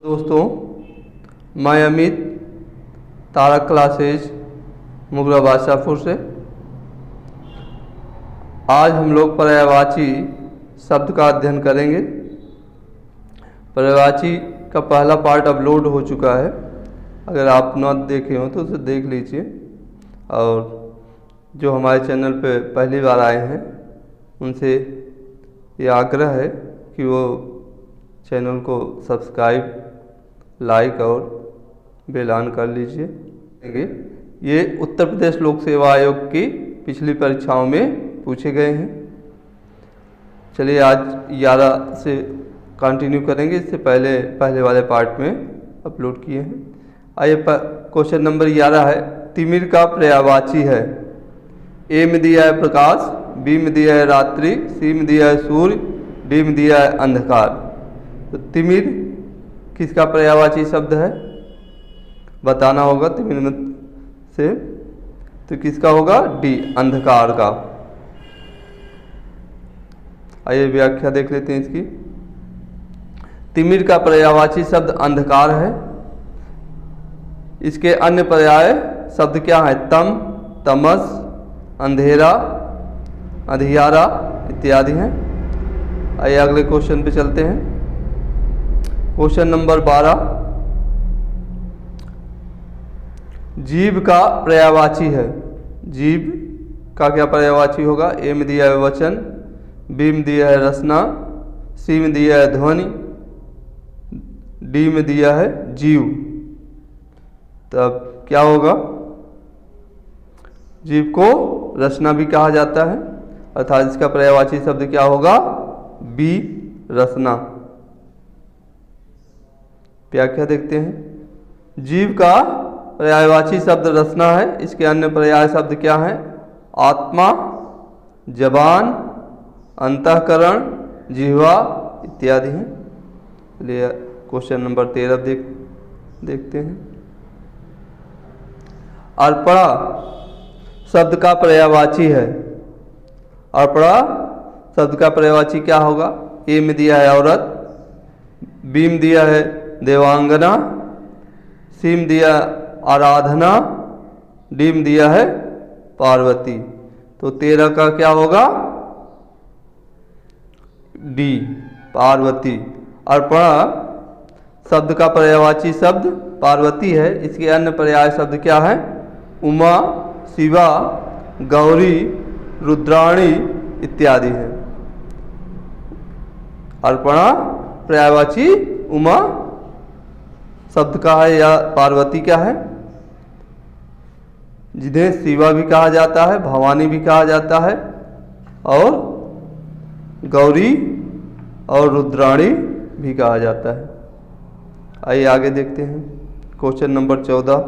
दोस्तों, मैं अमित तारक क्लासेज मुगला बादशाहपुर से। आज हम लोग पर्यायवाची शब्द का अध्ययन करेंगे। पर्यायवाची का पहला पार्ट अपलोड हो चुका है, अगर आप न देखे हो तो उसे देख लीजिए। और जो हमारे चैनल पे पहली बार आए हैं उनसे ये आग्रह है कि वो चैनल को सब्सक्राइब, लाइक और बेल ऑन कर लीजिए। ये उत्तर प्रदेश लोक सेवा आयोग की पिछली परीक्षाओं में पूछे गए हैं। चलिए आज 11 से कंटिन्यू करेंगे। इससे पहले वाले पार्ट में अपलोड किए हैं। आइए, क्वेश्चन नंबर 11 है, तिमिर का पर्यायवाची है। ए में दिया है प्रकाश, बी में दिया है रात्रि, सी में दिया है सूर्य, डी में दिया है अंधकार। तो तिमिर किसका पर्यायवाची शब्द है बताना होगा। तिमिर में से तो किसका होगा? डी, अंधकार का। आइए व्याख्या देख लेते हैं इसकी। तिमिर का पर्यायवाची शब्द अंधकार है। इसके अन्य पर्याय शब्द क्या है? तम, तमस, अंधेरा, अंधियारा इत्यादि हैं। आइए अगले क्वेश्चन पे चलते हैं। क्वेश्चन नंबर 12, जीव का पर्यायवाची है। जीव का क्या पर्यायवाची होगा? ए में दिया है वचन, बी में दिया है रसना, सी में दिया है ध्वनि, डी में दिया है जीव। तब क्या होगा? जीव को रचना भी कहा जाता है, अर्थात इसका पर्यायवाची शब्द क्या होगा? बी, रचना। व्याख्या देखते हैं। जीव का पर्यायवाची शब्द रचना है। इसके अन्य पर्याय शब्द क्या हैं? आत्मा, जबान, अंतःकरण, जिह्वा इत्यादि हैं। चलिए क्वेश्चन नंबर 13 देखते हैं। अर्पणा शब्द का पर्यायवाची है। अर्पणा शब्द का पर्यायवाची क्या होगा? ए में दिया है औरत, बी में दिया है देवांगना, सी में दिया आराधना, डी में दिया है पार्वती। तो 13 का क्या होगा? डी, पार्वती। अर्पणा शब्द का पर्यायवाची शब्द पार्वती है। इसके अन्य पर्याय शब्द क्या है? उमा, शिवा, गौरी, रुद्राणी इत्यादि है। अर्पणा पर्यायवाची उमा शब्द का है या पार्वती क्या है, जिन्हें शिवा भी कहा जाता है, भवानी भी कहा जाता है, और गौरी और रुद्राणी भी कहा जाता है। आइए आगे देखते हैं। क्वेश्चन नंबर 14,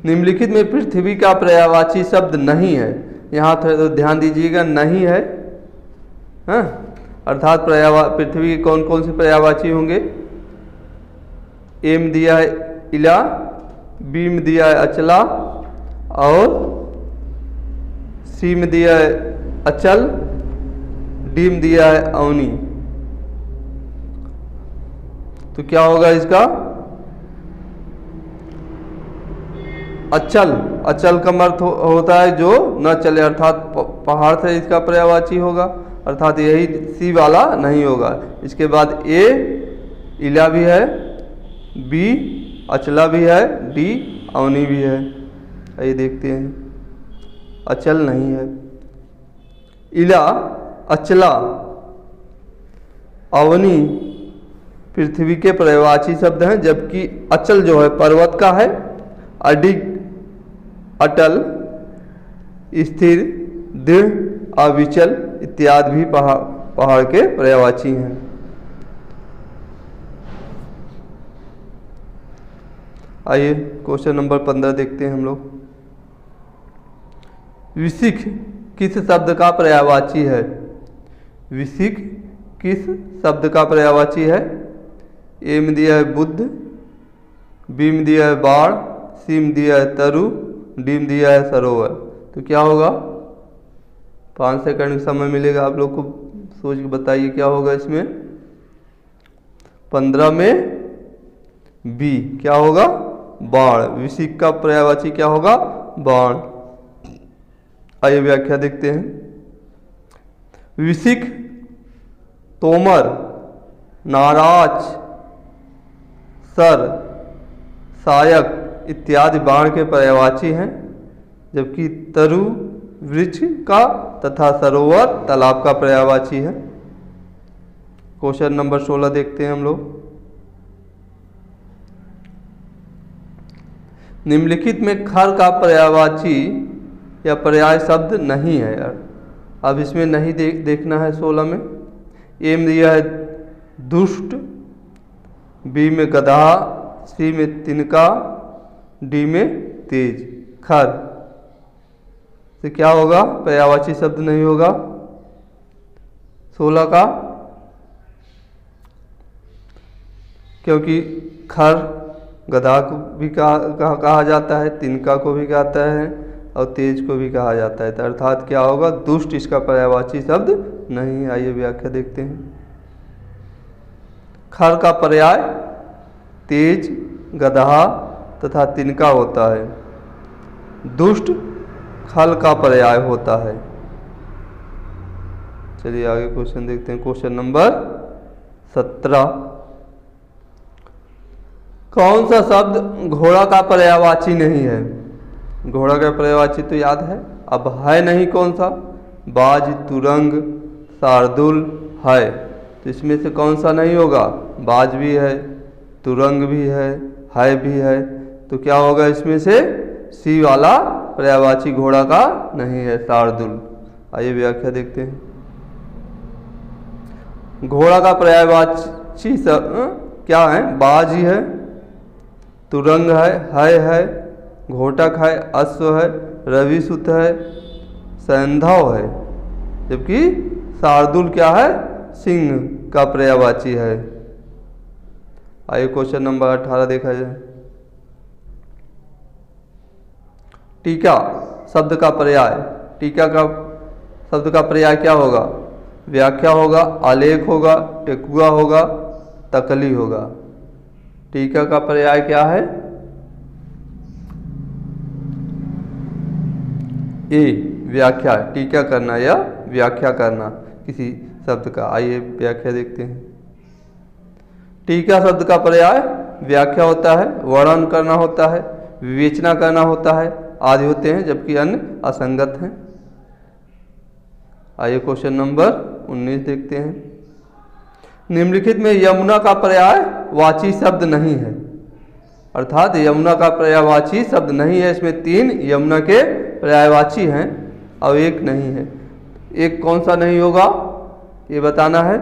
निम्नलिखित में पृथ्वी का पर्यायवाची शब्द नहीं है। यहाँ थोड़ा ध्यान दीजिएगा, नहीं है, हाँ? अर्थात पृथ्वी के कौन कौन से पर्यायवाची होंगे? ए में दिया है इला, बी में दिया है अचला, और सी में दिया है अचल, डी में दिया है अवनी। तो क्या होगा इसका? अचल। अचल का अर्थ होता है जो न चले, अर्थात पहाड़ से इसका पर्यायवाची होगा, अर्थात यही सी वाला नहीं होगा। इसके बाद ए इला भी है, बी अचला भी है, डी अवनी भी है। आइए देखते हैं। अचल नहीं है। इला, अचला, अवनी पृथ्वी के पर्यायवाची शब्द हैं, जबकि अचल जो है पर्वत का है। अडिग, अटल, स्थिर, दृढ़, अविचल इत्यादि भी पहाड़ के पर्यायवाची हैं। आइए क्वेश्चन नंबर 15 देखते हैं हम लोग। विशिख किस शब्द का पर्यायवाची है? विशिख किस शब्द का पर्यायवाची है? ए में दिया है बुद्ध, बी में दिया है बाढ़, सी में दिया है तरु, डी में दिया है सरोवर। तो क्या होगा? 5 सेकंड का समय मिलेगा, आप लोग को सोच के बताइए क्या होगा इसमें। 15 में बी क्या होगा? बाण। विसिक का पर्यायवाची क्या होगा? बाण। आइए व्याख्या देखते हैं। विसिक, तोमर, नाराज, सर, सायक इत्यादि बाण के पर्यायवाची हैं, जबकि तरु वृक्ष का तथा सरोवर तालाब का पर्यायवाची है। क्वेश्चन नंबर 16 देखते हैं हम लोग। निम्नलिखित में खर का पर्यायवाची या पर्याय शब्द नहीं है यार। अब इसमें नहीं देखना है। 16 में ए में दिया है दुष्ट, बी में गधा, सी में तिनका, डी में तेज। खर तो क्या होगा? पर्यायवाची शब्द नहीं होगा 16 का, क्योंकि खर गधा को भी कहा जाता है, तिनका को भी कहता है और तेज को भी कहा जाता है। तो अर्थात क्या होगा? दुष्ट इसका पर्यायवाची शब्द नहीं। आइए व्याख्या देखते हैं। खर का पर्याय तेज, गधा तथा तिनका होता है। दुष्ट खल का पर्याय होता है। चलिए आगे क्वेश्चन देखते हैं। Question number 17। कौन सा शब्द घोड़ा का पर्यायवाची नहीं है? घोड़ा का पर्यायवाची तो याद है, अब है नहीं कौन सा? बाज, तुरंग, शार्दुल है। तो इसमें से कौन सा नहीं होगा? बाज भी है, तुरंग भी है भी है। तो क्या होगा इसमें से? सी वाला पर्यायवाची घोड़ा का नहीं है, शार्दुल। आइए व्याख्या देखते हैं। घोड़ा का पर्यायवाची क्या है? बाज ही है, तुरंग है, घोटक है, अश्व है, रविसुत है, सैंधव है। जबकि शार्दुल क्या है? सिंह का पर्यायवाची है। आइए क्वेश्चन नंबर 18 देखा जाए। टीका शब्द का पर्याय। टीका का शब्द का पर्याय क्या होगा? व्याख्या होगा, आलेख होगा, टेकुआ होगा, तकली होगा। टीका का पर्याय क्या है? ए व्याख्या, टीका करना या व्याख्या करना किसी शब्द का। आइए व्याख्या देखते हैं। टीका शब्द का पर्याय व्याख्या होता है, वर्णन करना होता है, विवेचना करना होता है आदि होते हैं, जबकि अन्य असंगत हैं। आइए क्वेश्चन नंबर 19 देखते हैं। निम्नलिखित में यमुना का पर्याय वाची शब्द नहीं है। अर्थात यमुना का पर्यायवाची शब्द नहीं है। इसमें 3 यमुना के पर्यायवाची हैं और एक नहीं है। एक कौन सा नहीं होगा ये बताना है।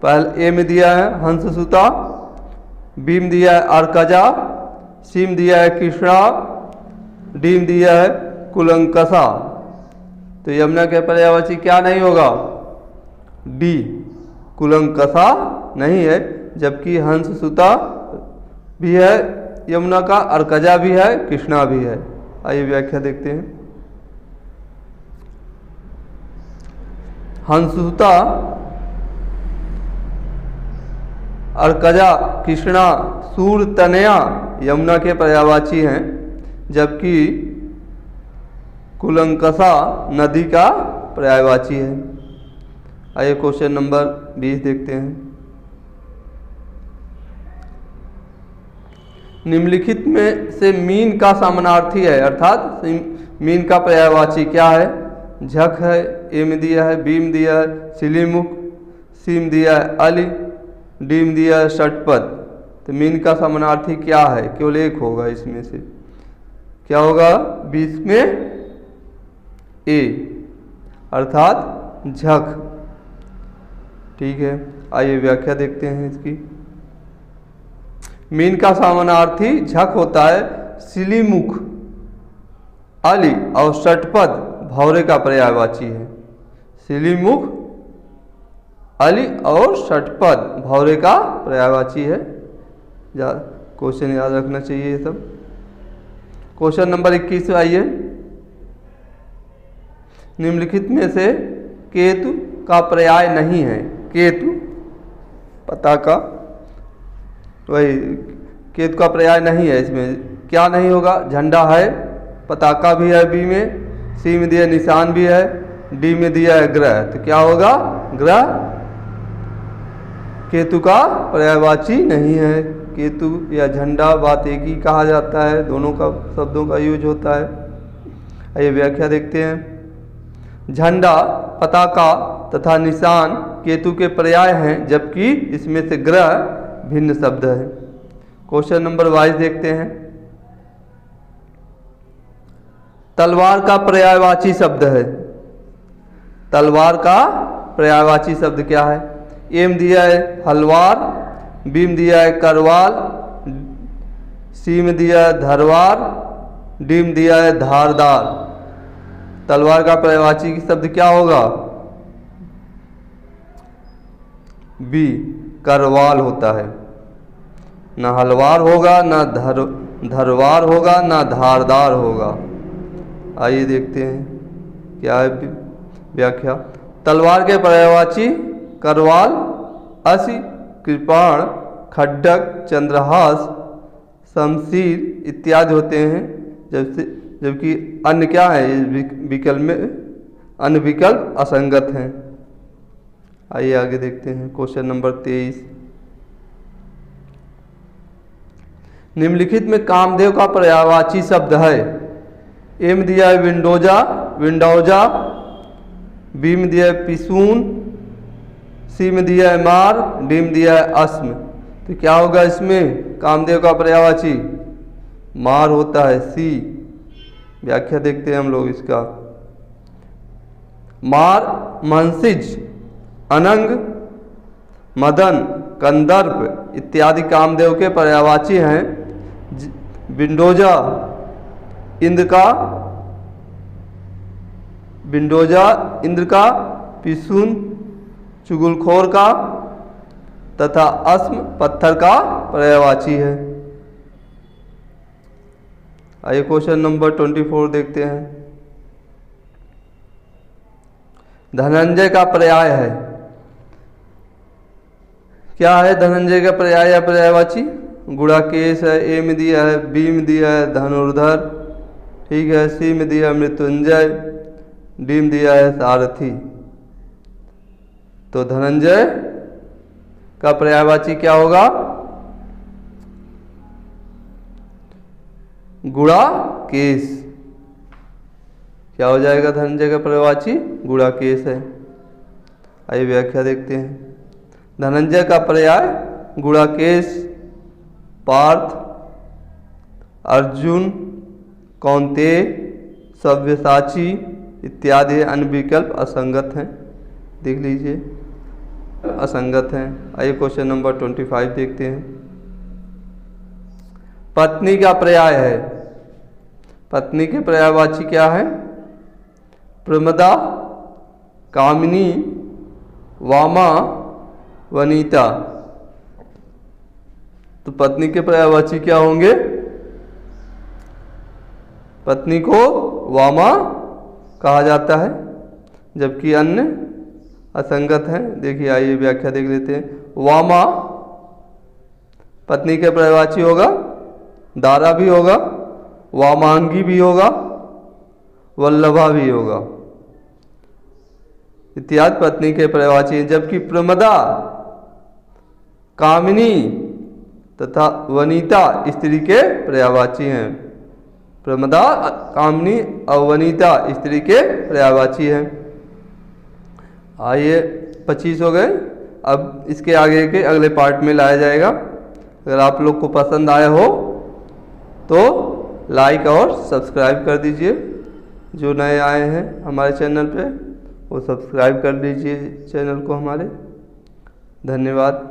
पहले ए में दिया है हंससुता, बी में दिया है अर्कजा, सी में दिया है कृष्णा, डी में दिया है कुलंकसा। तो यमुना के पर्यायवाची क्या नहीं होगा? डी कुलंकसा नहीं है। जबकि हंससुता भी है यमुना का, अर्कजा भी है, कृष्णा भी है। आइए व्याख्या देखते हैं। हंससुता, अर्कजा, कृष्णा, सूर, तनया यमुना के पर्यायवाची हैं, जबकि कुलंकसा नदी का पर्यायवाची है। आइए क्वेश्चन नंबर 20 देखते हैं। निम्नलिखित में से मीन का समानार्थी है। अर्थात मीन का पर्यायवाची क्या है? झक है, ए में दिया है, बी में दिया है सिलीमुख, सी में दिया है अली, डी में दिया है षटपद। तो मीन का समानार्थी क्या है? केवल एक होगा इसमें से। क्या होगा? 20 में ए अर्थात झक। ठीक है, आइए व्याख्या देखते हैं इसकी। मीन का समानार्थी झक होता है। सिलीमुख, अली और षटपद भौरे का पर्यायवाची है। सिलीमुख, अली और षटपद भौरे का पर्यायवाची है। क्वेश्चन याद रखना चाहिए ये सब। क्वेश्चन नंबर 21 आइए। निम्नलिखित में से केतु का पर्याय नहीं है। केतु पताका वही केतु का पर्याय नहीं है इसमें। क्या नहीं होगा? झंडा है, पताका भी है बी में, सी में दिया निशान भी है, डी में दिया है ग्रह। तो क्या होगा? ग्रह केतु का पर्यायवाची नहीं है। केतु या झंडा बात एक ही कहा जाता है, दोनों का शब्दों का यूज होता है। आइए व्याख्या देखते हैं। झंडा, पताका तथा निशान केतु के पर्याय हैं, जबकि इसमें से ग्रह भिन्न शब्द है। क्वेश्चन नंबर 22 देखते हैं। तलवार का पर्यायवाची शब्द है। तलवार का पर्यायवाची शब्द क्या है? ए में दिया है हलवार, बी में दिया है करवाल, सी में दिया है धरवार, डी में दिया है धारदार। तलवार का पर्यायवाची शब्द क्या होगा? बी करवाल होता है। ना हलवार होगा, ना धरवार होगा, ना धारदार होगा। आइए देखते हैं क्या है व्याख्या। तलवार के पर्यायवाची करवाल, असी, कृपाण, खड्डक, चंद्रहास, शमशीर इत्यादि होते हैं, जबकि अन्य क्या है? विकल्प में अन्य विकल्प असंगत हैं। आइए आगे देखते हैं क्वेश्चन नंबर 23। निम्नलिखित में कामदेव का पर्यायवाची शब्द है। ए में दिया है विंडोजा, विंडोजा, बी में दिया है पिसून, सी में दिया है मार, डी में दिया है अस्म। तो क्या होगा इसमें? कामदेव का पर्यायवाची मार होता है, सी। व्याख्या देखते हैं हम लोग इसका। मार मनसिज, अनंग, मदन, कंदर्प इत्यादि कामदेव के पर्यायवाची हैं। विंडोजा इंद्र का, विंडोजा इंद्र का, पिसून चुगलखोर का तथा अस्म पत्थर का पर्यायवाची है। आइए क्वेश्चन नंबर 24 देखते हैं। धनंजय का पर्याय है। क्या है धनंजय का पर्याय या पर्यायवाची? गुड़ाकेश है, ए में दिया है, बी में दिया है धनुर्धर, ठीक है, सी में दिया है मृत्युंजय, डी में दिया है सारथी। तो धनंजय का पर्यायवाची क्या होगा? गुड़ाकेश। क्या हो जाएगा धनंजय का पर्यायवाची? गुड़ाकेश है। आइए व्याख्या देखते हैं। धनंजय का पर्याय गुड़ाकेश, पार्थ, अर्जुन, कौंतेय, सव्यसाची इत्यादि। अन्य विकल्प असंगत हैं, देख लीजिए, असंगत हैं। आइए क्वेश्चन नंबर 25 देखते हैं। पत्नी का पर्याय है। पत्नी के पर्यायवाची क्या है? प्रमदा, कामिनी, वामा, वनीता। तो पत्नी के पर्यायवाची क्या होंगे? पत्नी को वामा कहा जाता है, जबकि अन्य असंगत हैं। देखिए आइए व्याख्या देख लेते हैं। वामा पत्नी के पर्यायवाची होगा, दारा भी होगा, वामांगी भी होगा, वल्लभा भी होगा इत्यादि पत्नी के पर्यायवाची। जबकि प्रमदा, कामिनी तथा वनीता स्त्री के पर्यायवाची हैं। प्रमदा, कामिनी और वनीता स्त्री के पर्यायवाची हैं। आइए 25 हो गए। अब इसके आगे के अगले पार्ट में लाया जाएगा। अगर आप लोग को पसंद आया हो तो लाइक और सब्सक्राइब कर दीजिए। जो नए आए हैं हमारे चैनल पे वो सब्सक्राइब कर लीजिए चैनल को हमारे। धन्यवाद।